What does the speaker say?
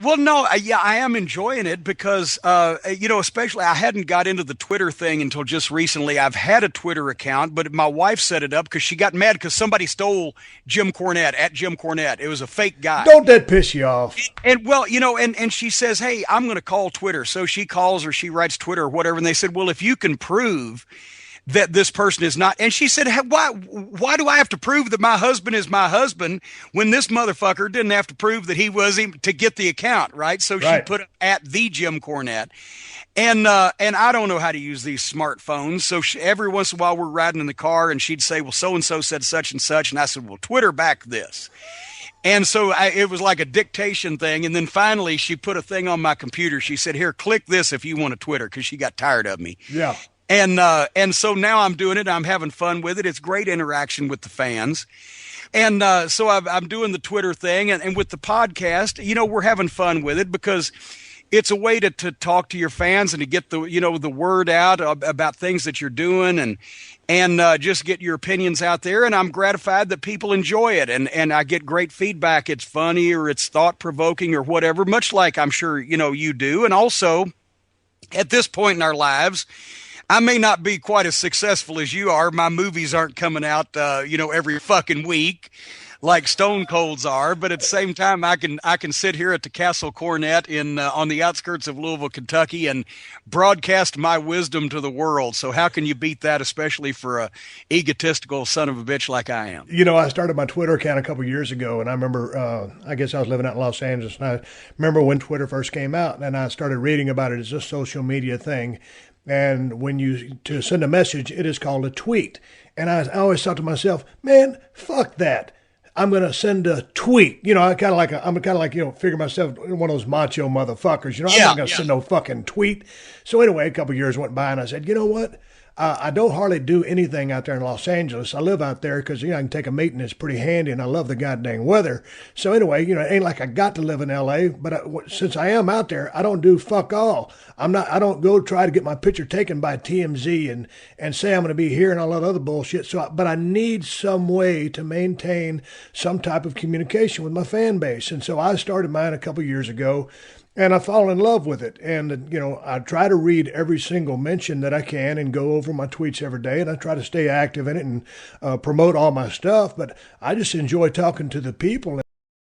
Well, no, yeah, I am enjoying it because, especially I hadn't got into the Twitter thing until just recently. I've had a Twitter account, but my wife set it up because she got mad because somebody stole Jim Cornette at Jim Cornette. It was a fake guy. Don't that piss you off? And well, and she says, "Hey, I'm going to call Twitter." So she calls or she writes Twitter or whatever, and they said, "Well, if you can prove that this person is not," and she said, "Hey, why do I have to prove that my husband is my husband when this motherfucker didn't have to prove that he was him to get the account, right?" So she Right. put it at the Jim Cornette. And I don't know how to use these smartphones. So every once in a while we're riding in the car and she'd say, "Well, so and so said such and such," and I said, "Well, Twitter back this." And so it was like a dictation thing. And then finally, she put a thing on my computer. She said, "Here, click this if you want to Twitter," because she got tired of me. Yeah. And so now I'm doing it. I'm having fun with it. It's great interaction with the fans. And so I'm doing the Twitter thing. And with the podcast, we're having fun with it because it's a way to talk to your fans and to get the word out about things that you're doing and just get your opinions out there. And I'm gratified that people enjoy it. And I get great feedback. It's funny or it's thought provoking or whatever, much like I'm sure, you do. And also at this point in our lives, I may not be quite as successful as you are. My movies aren't coming out, every fucking week like Stone Cold's are. But at the same time, I can sit here at the Castle Cornet in on the outskirts of Louisville, Kentucky, and broadcast my wisdom to the world. So how can you beat that, especially for a egotistical son of a bitch like I am? I started my Twitter account a couple years ago, and I remember, I guess I was living out in Los Angeles, and I remember when Twitter first came out, and I started reading about it as a social media thing. And when to send a message, it is called a tweet. And I always thought to myself, man, fuck that. I'm going to send a tweet. I'm kind of like, figure myself one of those macho motherfuckers. I'm Yeah, not going to yeah. send no fucking tweet. So anyway, a couple of years went by and I said, you know what? I don't hardly do anything out there in Los Angeles. I live out there because, I can take a meeting. It's pretty handy and I love the goddamn weather. So anyway, it ain't like I got to live in LA, but since I am out there, I don't do fuck all. I don't go try to get my picture taken by TMZ and say I'm going to be here and all that other bullshit. But I need some way to maintain some type of communication with my fan base. And so I started mine a couple of years ago. And I fall in love with it. And, I try to read every single mention that I can and go over my tweets every day. And I try to stay active in it and promote all my stuff. But I just enjoy talking to the people.